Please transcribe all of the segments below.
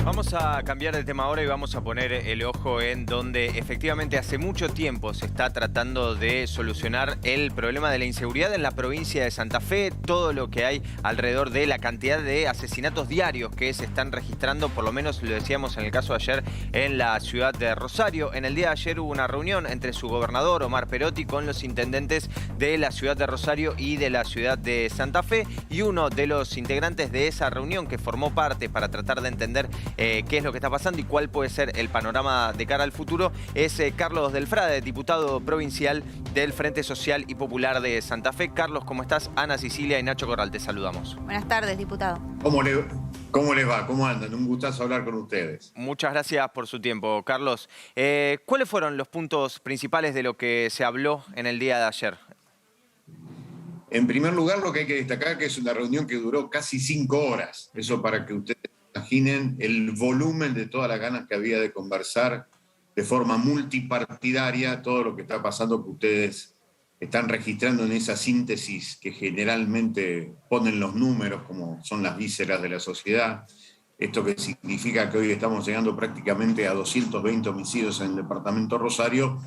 Vamos a cambiar de tema ahora y vamos a poner el ojo en donde efectivamente hace mucho tiempo se está tratando de solucionar el problema de la inseguridad en la provincia de Santa Fe, todo lo que hay alrededor de la cantidad de asesinatos diarios que se están registrando, por lo menos lo decíamos en el caso de ayer en la ciudad de Rosario. En el día de ayer hubo una reunión entre su gobernador Omar Perotti con los intendentes de la ciudad de Rosario y de la ciudad de Santa Fe, y uno de los integrantes de esa reunión que formó parte para tratar de entender qué es lo que está pasando y cuál puede ser el panorama de cara al futuro es Carlos Delfrade, diputado provincial del Frente Social y Popular de Santa Fe. Carlos, ¿cómo estás? Ana Sicilia y Nacho Corral, te saludamos. Buenas tardes, diputado. ¿Cómo les va? ¿Cómo andan? Un gustazo hablar con ustedes. Muchas gracias por su tiempo, Carlos. ¿Cuáles fueron los puntos principales de lo que se habló en el día de ayer? En primer lugar, lo que hay que destacar es que es una reunión que duró casi 5 horas. Eso para que ustedes imaginen el volumen de todas las ganas que había de conversar de forma multipartidaria todo lo que está pasando, que ustedes están registrando en esa síntesis que generalmente ponen los números como son las vísceras de la sociedad. Esto que significa que hoy estamos llegando prácticamente a 220 homicidios en el departamento Rosario.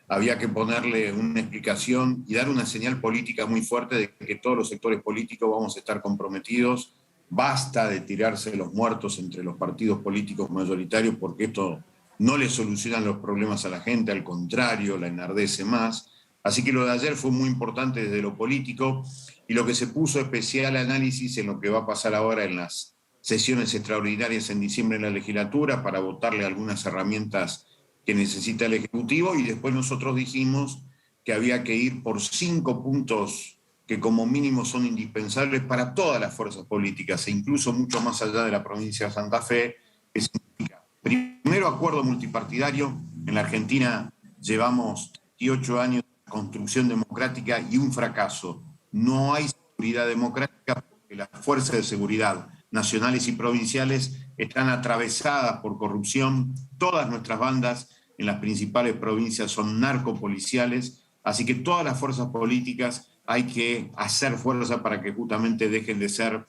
Había que ponerle una explicación y dar una señal política muy fuerte de que todos los sectores políticos vamos a estar comprometidos. Basta de tirarse los muertos entre los partidos políticos mayoritarios, porque esto no le soluciona los problemas a la gente, al contrario, la enardece más. Así que lo de ayer fue muy importante desde lo político, y lo que se puso especial análisis en lo que va a pasar ahora en las sesiones extraordinarias en diciembre en la legislatura para votarle algunas herramientas que necesita el Ejecutivo, y después nosotros dijimos que había que ir por 5 puntos que como mínimo son indispensables para todas las fuerzas políticas, e incluso mucho más allá de la provincia de Santa Fe, que significa, primero, acuerdo multipartidario. En la Argentina llevamos 38 años de construcción democrática y un fracaso. No hay seguridad democrática porque las fuerzas de seguridad nacionales y provinciales están atravesadas por corrupción. Todas nuestras bandas en las principales provincias son narcopoliciales, así que todas las fuerzas políticas hay que hacer fuerza para que justamente dejen de ser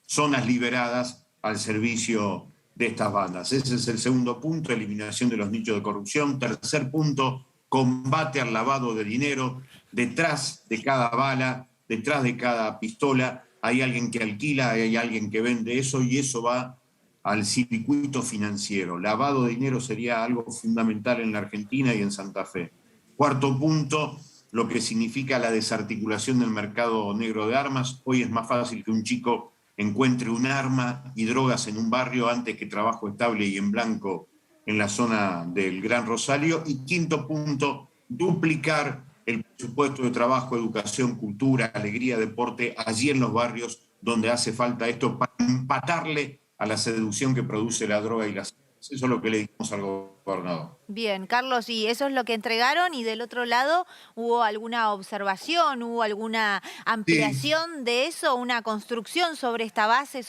zonas liberadas al servicio de estas bandas. Ese es el segundo punto, eliminación de los nichos de corrupción. Tercer punto, combate al lavado de dinero. Detrás de cada bala, detrás de cada pistola, hay alguien que alquila, hay alguien que vende eso, y eso va al circuito financiero. Lavado de dinero sería algo fundamental en la Argentina y en Santa Fe. Cuarto punto, lo que significa la desarticulación del mercado negro de armas. Hoy es más fácil que un chico encuentre un arma y drogas en un barrio antes que trabajo estable y en blanco en la zona del Gran Rosario. Y quinto punto, duplicar el presupuesto de trabajo, educación, cultura, alegría, deporte, allí en los barrios donde hace falta esto, para empatarle a la seducción que produce la droga y las armas. Eso es lo que le dijimos al gobernador. Bien, Carlos, y eso es lo que entregaron, y del otro lado, ¿hubo alguna observación, hubo alguna Sí, ampliación de eso, una construcción sobre esta base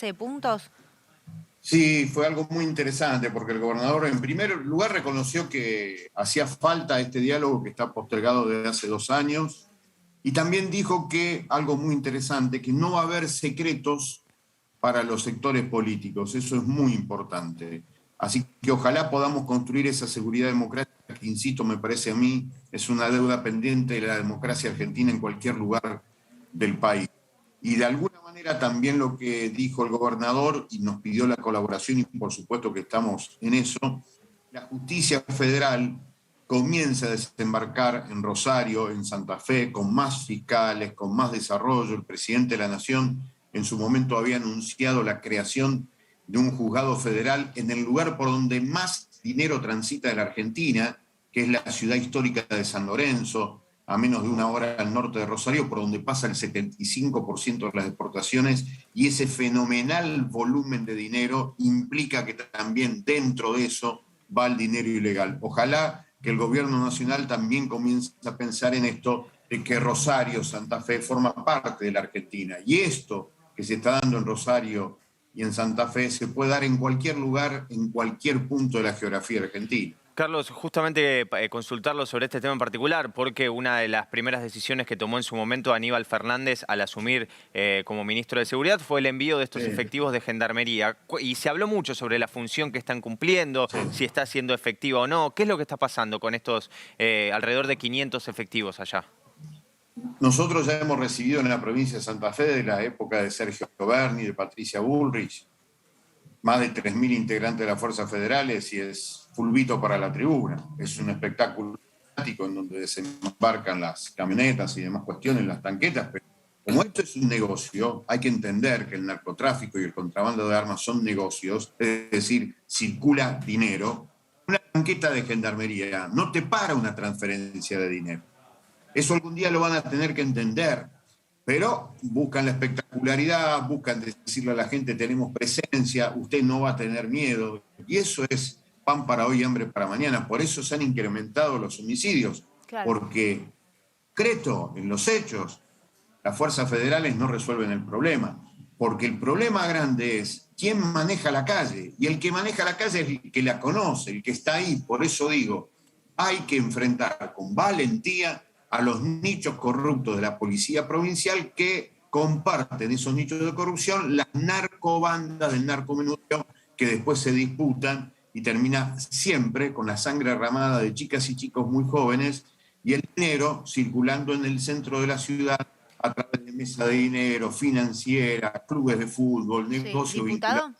de puntos? sí, fue algo muy interesante porque el gobernador en primer lugar reconoció que hacía falta este diálogo que está postergado desde hace 2 años, y también dijo que, algo muy interesante, que no va a haber secretos para los sectores políticos. Eso es muy importante. Así que ojalá podamos construir esa seguridad democrática que, insisto, me parece a mí, es una deuda pendiente de la democracia argentina en cualquier lugar del país. Y de alguna manera también lo que dijo el gobernador, y nos pidió la colaboración, y por supuesto que estamos en eso, la justicia federal comienza a desembarcar en Rosario, en Santa Fe, con más fiscales, con más desarrollo. El presidente de la Nación en su momento había anunciado la creación de un juzgado federal en el lugar por donde más dinero transita de la Argentina, que es la ciudad histórica de San Lorenzo, a menos de 1 hora al norte de Rosario, por donde pasa el 75% de las exportaciones, y ese fenomenal volumen de dinero implica que también dentro de eso va el dinero ilegal. Ojalá que el gobierno nacional también comience a pensar en esto, de que Rosario, Santa Fe, forma parte de la Argentina, y esto que se está dando en Rosario y en Santa Fe se puede dar en cualquier lugar, en cualquier punto de la geografía argentina. Carlos, justamente consultarlo sobre este tema en particular, porque una de las primeras decisiones que tomó en su momento Aníbal Fernández al asumir como ministro de Seguridad fue el envío de estos efectivos de Gendarmería. Y se habló mucho sobre la función que están cumpliendo, si está siendo efectiva o no. ¿Qué es lo que está pasando con estos alrededor de 500 efectivos allá? Nosotros ya hemos recibido en la provincia de Santa Fe, de la época de Sergio Berni, de Patricia Bullrich, más de 3.000 integrantes de las fuerzas federales y es fulbito para la tribuna. Es un espectáculo en donde desembarcan las camionetas y demás cuestiones, las tanquetas, pero como esto es un negocio, hay que entender que el narcotráfico y el contrabando de armas son negocios, es decir, circula dinero. Una tanqueta de gendarmería no te para una transferencia de dinero. Eso algún día lo van a tener que entender. Pero buscan la espectacularidad, buscan decirle a la gente tenemos presencia, usted no va a tener miedo. Y eso es pan para hoy, hambre para mañana. Por eso se han incrementado los homicidios. Claro. Porque, concreto, en los hechos, las fuerzas federales no resuelven el problema. Porque el problema grande es quién maneja la calle. Y el que maneja la calle es el que la conoce, el que está ahí. Por eso digo, hay que enfrentar con valentía a los nichos corruptos de la policía provincial que comparten esos nichos de corrupción, las narcobandas del narcomenudeo que después se disputan y termina siempre con la sangre derramada de chicas y chicos muy jóvenes y el dinero circulando en el centro de la ciudad a través de mesa de dinero, financiera, clubes de fútbol, negocios vinculados.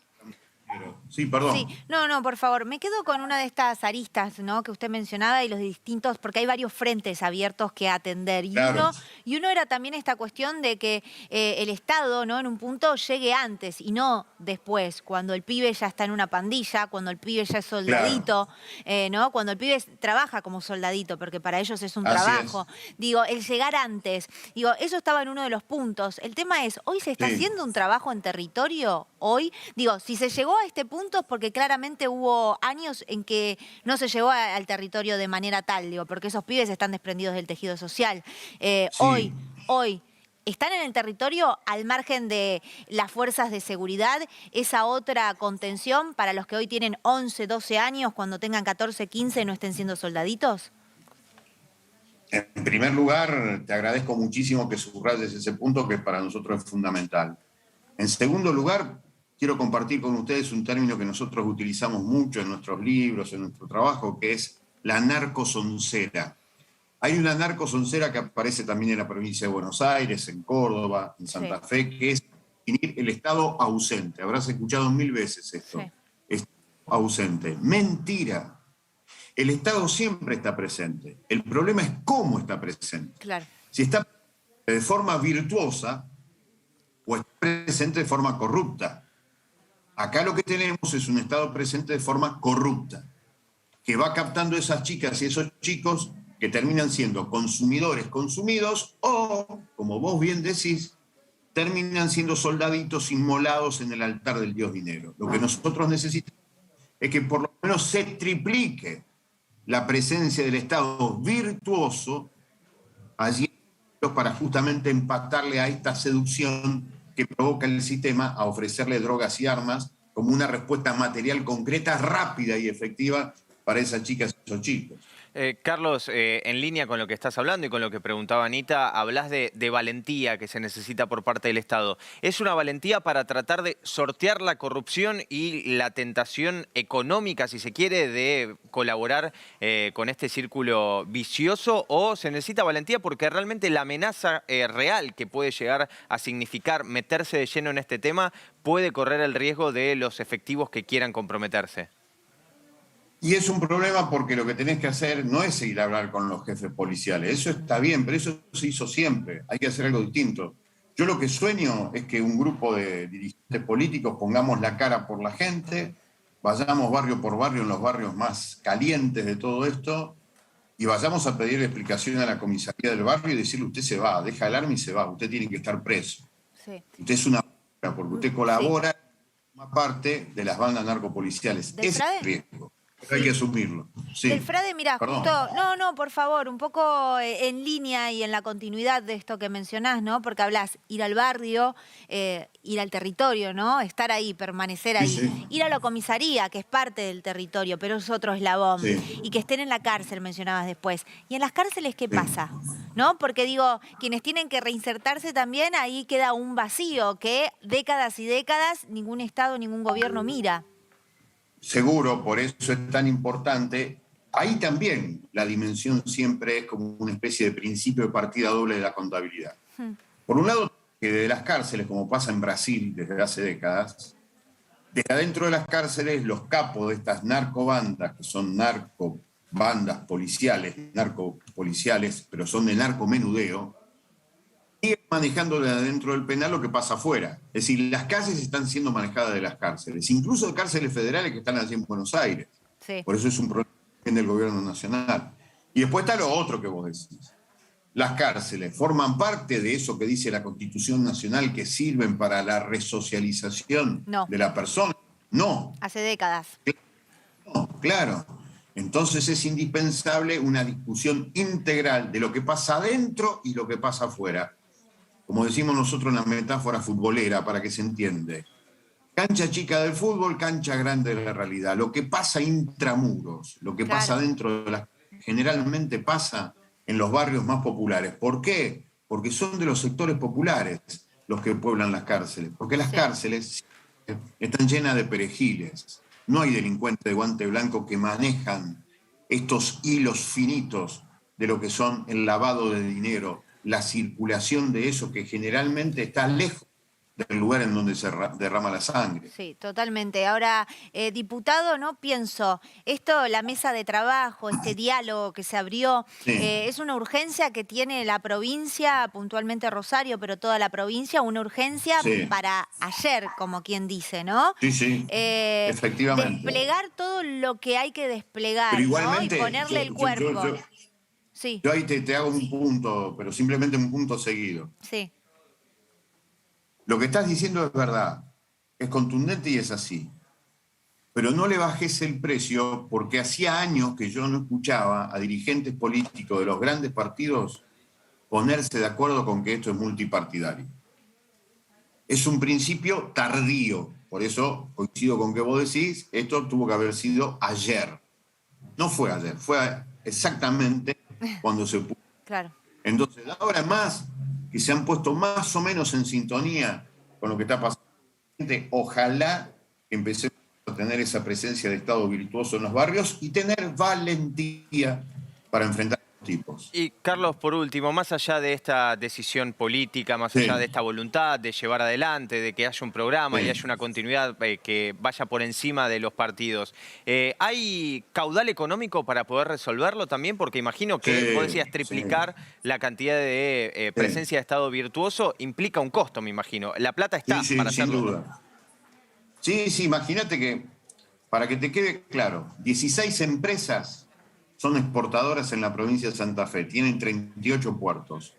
Sí, perdón. Sí, no, por favor. Me quedo con una de estas aristas, ¿no?, que usted mencionaba y los distintos, porque hay varios frentes abiertos que atender. Y, claro, uno era también esta cuestión de que el Estado, ¿no?, en un punto llegue antes y no después, cuando el pibe ya está en una pandilla, cuando el pibe ya es soldadito, claro, ¿no?, cuando el pibe trabaja como soldadito, porque para ellos es un trabajo. Digo, el llegar antes. Digo, eso estaba en uno de los puntos. El tema es, ¿hoy se está haciendo un trabajo en territorio? Hoy, digo, si se llegó a este punto es porque claramente hubo años en que no se llegó al territorio de manera tal, digo, porque esos pibes están desprendidos del tejido social. Hoy, ¿están en el territorio al margen de las fuerzas de seguridad? ¿Esa otra contención para los que hoy tienen 11, 12 años, cuando tengan 14, 15 no estén siendo soldaditos? En primer lugar, te agradezco muchísimo que subrayes ese punto que para nosotros es fundamental. En segundo lugar, quiero compartir con ustedes un término que nosotros utilizamos mucho en nuestros libros, en nuestro trabajo, que es la narcosoncera. Hay una narcosoncera que aparece también en la provincia de Buenos Aires, en Córdoba, en Santa Fe, que es definir el Estado ausente. Habrás escuchado 1000 veces esto. Estado ausente. Mentira. El Estado siempre está presente. El problema es cómo está presente. Claro. Si está de forma virtuosa o está presente de forma corrupta. Acá lo que tenemos es un Estado presente de forma corrupta, que va captando esas chicas y esos chicos que terminan siendo consumidores consumidos o, como vos bien decís, terminan siendo soldaditos inmolados en el altar del dios dinero. Lo que nosotros necesitamos es que por lo menos se triplique la presencia del Estado virtuoso allí para justamente empatarle a esta seducción que provoca el sistema a ofrecerle drogas y armas como una respuesta material concreta, rápida y efectiva para esas chicas y esos chicos. Carlos, en línea con lo que estás hablando y con lo que preguntaba Anita, hablas de valentía que se necesita por parte del Estado. ¿Es una valentía para tratar de sortear la corrupción y la tentación económica, si se quiere, de colaborar con este círculo vicioso? ¿O se necesita valentía porque realmente la amenaza real que puede llegar a significar meterse de lleno en este tema puede correr el riesgo de los efectivos que quieran comprometerse? Y es un problema porque lo que tenés que hacer no es ir a hablar con los jefes policiales. Eso está bien, pero eso se hizo siempre. Hay que hacer algo distinto. Yo lo que sueño es que un grupo de dirigentes políticos pongamos la cara por la gente, vayamos barrio por barrio en los barrios más calientes de todo esto y vayamos a pedir explicación a la comisaría del barrio y decirle usted se va, deja el arma y se va, usted tiene que estar preso. Sí. Usted es una porque usted colabora, forma parte de las bandas narcopoliciales. Ese es el riesgo. Hay que asumirlo. Sí. Delfrade, mira, Perdón. justo, no, por favor, un poco en línea y en la continuidad de esto que mencionás, ¿no? Porque hablas ir al barrio, ir al territorio, ¿no? Estar ahí, permanecer Sí, ahí. sí. Ir a la comisaría, que es parte del territorio, pero es otro eslabón. Sí. Y que estén en la cárcel, mencionabas después. ¿Y en las cárceles qué Sí. pasa? ¿No? Porque digo, quienes tienen que reinsertarse también, ahí queda un vacío que décadas y décadas ningún Estado, ningún gobierno mira. Seguro, por eso es tan importante. Ahí también la dimensión siempre es como una especie de principio de partida doble de la contabilidad. Por un lado, que de las cárceles, como pasa en Brasil desde hace décadas, desde adentro de las cárceles los capos de estas narcobandas, que son narcobandas policiales, narcopoliciales, pero son de narcomenudeo, siguen manejando de adentro del penal lo que pasa afuera. Es decir, las calles están siendo manejadas de las cárceles, incluso de cárceles federales que están allí en Buenos Aires. Sí. Por eso es un problema del gobierno nacional. Y después está lo otro que vos decís. Las cárceles forman parte de eso que dice la Constitución Nacional, que sirven para la resocialización No. de la persona. No, Hace décadas. no, claro. Entonces es indispensable una discusión integral de lo que pasa adentro y lo que pasa afuera. Como decimos nosotros en la metáfora futbolera, para que se entiende. Cancha chica del fútbol, cancha grande de la realidad. Lo que pasa intramuros, lo que pasa dentro de las... generalmente pasa en los barrios más populares. ¿Por qué? Porque son de los sectores populares los que pueblan las cárceles. Porque las cárceles están llenas de perejiles. No hay delincuentes de guante blanco que manejan estos hilos finitos de lo que son el lavado de dinero, la circulación de eso que generalmente está lejos del lugar en donde se derrama la sangre. Sí, totalmente. Ahora, diputado, no pienso, esto, la mesa de trabajo, este diálogo que se abrió, Sí. es una urgencia que tiene la provincia, puntualmente Rosario, pero toda la provincia, una urgencia Sí. para ayer, como quien dice, ¿no? Sí, sí, efectivamente. Desplegar todo lo que hay que desplegar, Pero ¿no? igualmente, Y ponerle el cuerpo. Sí, yo ahí te hago un punto, pero simplemente un punto seguido. sí, Lo que estás diciendo es verdad, es contundente y es así. Pero no le bajes el precio porque hacía años que yo no escuchaba a dirigentes políticos de los grandes partidos ponerse de acuerdo con que esto es multipartidario. Es un principio tardío, por eso coincido con que vos decís, esto tuvo que haber sido ayer. No fue ayer, fue exactamente cuando se puso. claro. Entonces, ahora más que se han puesto más o menos en sintonía con lo que está pasando, ojalá que empecemos a tener esa presencia de Estado virtuoso en los barrios y tener valentía para enfrentar a los tipos. Y Carlos, por último, más allá de esta decisión política, más allá de esta voluntad de llevar adelante, de que haya un programa y haya una continuidad que vaya por encima de los partidos, ¿hay caudal económico para poder resolverlo también? Porque imagino que, vos decías, triplicar la cantidad de presencia de Estado virtuoso implica un costo, me imagino. La plata está para hacerlo. Sin duda. Sí, imagínate que, para que te quede claro, 16 empresas son exportadoras en la provincia de Santa Fe, tienen 38 puertos.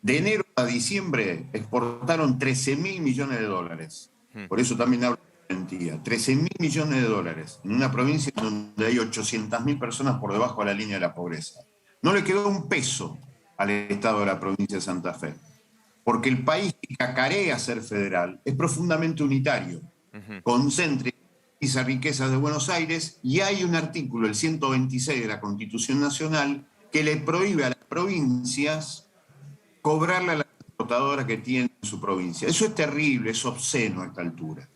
De enero a diciembre exportaron 13.000 millones de dólares. Por eso también hablo de mentira. 13.000 millones de dólares en una provincia donde hay 800.000 personas por debajo de la línea de la pobreza. No le quedó un peso al Estado de la provincia de Santa Fe. Porque el país que cacarea ser federal es profundamente unitario. Concentra esa riqueza de Buenos Aires y hay un artículo, el 126 de la Constitución Nacional, que le prohíbe a las provincias cobrarle a las exportadoras que tienen en su provincia. Eso es terrible, es obsceno a esta altura.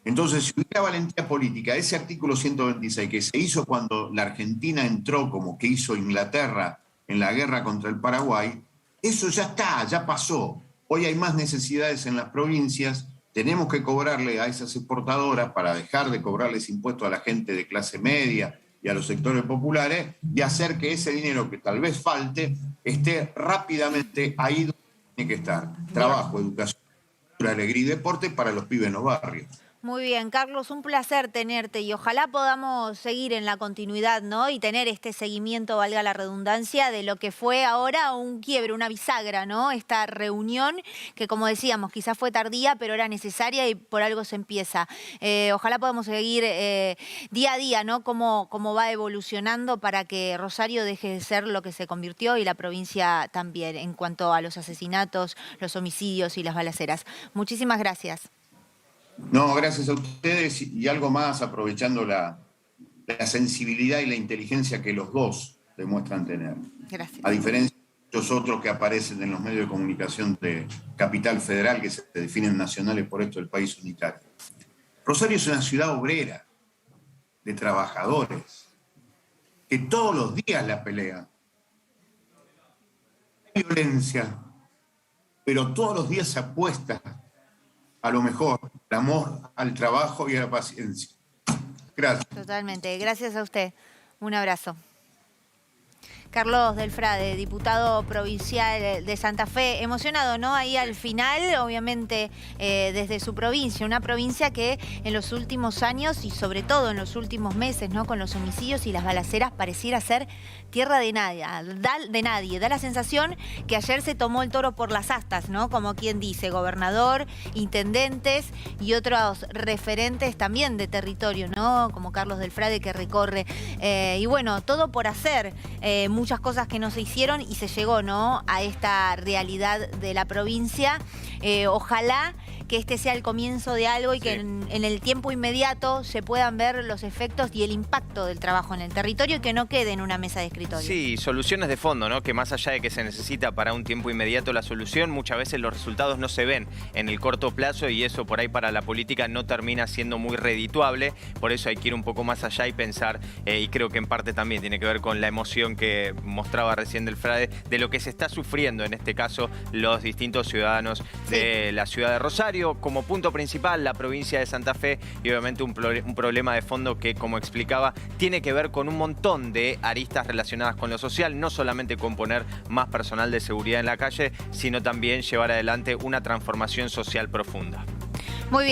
Entonces, si hubiera valentía política, ese artículo 126 que se hizo cuando la Argentina entró, como que hizo Inglaterra en la guerra contra el Paraguay, eso ya está, ya pasó. Hoy hay más necesidades en las provincias. Tenemos que cobrarle a esas exportadoras para dejar de cobrarles impuestos a la gente de clase media y a los sectores populares y hacer que ese dinero que tal vez falte esté rápidamente ahí donde tiene que estar. Trabajo, educación, alegría y deporte para los pibes en los barrios. Muy bien, Carlos, un placer tenerte y ojalá podamos seguir en la continuidad, ¿no? Y tener este seguimiento, valga la redundancia, de lo que fue ahora un quiebre, una bisagra, ¿no? Esta reunión que, como decíamos, quizás fue tardía, pero era necesaria y por algo se empieza. Ojalá podamos seguir día a día, ¿no? Cómo va evolucionando para que Rosario deje de ser lo que se convirtió y la provincia también, en cuanto a los asesinatos, los homicidios y las balaceras. Muchísimas gracias. No, gracias a ustedes y algo más, aprovechando la sensibilidad y la inteligencia que los dos demuestran tener. Gracias. A diferencia de los otros que aparecen en los medios de comunicación de Capital Federal, que se definen nacionales por esto del país unitario. Rosario es una ciudad obrera, de trabajadores, que todos los días la pelean. Hay violencia, pero todos los días se apuesta a lo mejor, al amor, al trabajo y a la paciencia. Gracias. Totalmente. Gracias a usted. Un abrazo. Carlos Delfrade, diputado provincial de Santa Fe, emocionado, ¿no? Ahí al final, obviamente, desde su provincia, una provincia que en los últimos años y sobre todo en los últimos meses, ¿no? Con los homicidios y las balaceras pareciera ser tierra de nadie. Da la sensación que ayer se tomó el toro por las astas, ¿no? Como quien dice, gobernador, intendentes y otros referentes también de territorio, ¿no? Como Carlos Delfrade que recorre. Y bueno, todo por hacer. Muchas cosas que no se hicieron y se llegó, ¿no? A esta realidad de la provincia. Ojalá que este sea el comienzo de algo y que en el tiempo inmediato se puedan ver los efectos y el impacto del trabajo en el territorio y que no quede en una mesa de escritorio. Sí, soluciones de fondo, ¿no? Que más allá de que se necesita para un tiempo inmediato la solución, muchas veces los resultados no se ven en el corto plazo y eso por ahí para la política no termina siendo muy redituable. Por eso hay que ir un poco más allá y pensar, y creo que en parte también tiene que ver con la emoción que mostraba recién Delfrade, de lo que se está sufriendo, en este caso, los distintos ciudadanos de la ciudad de Rosario. Como punto principal, la provincia de Santa Fe y obviamente un problema de fondo que, como explicaba, tiene que ver con un montón de aristas relacionadas con lo social, no solamente con poner más personal de seguridad en la calle, sino también llevar adelante una transformación social profunda. Muy bien.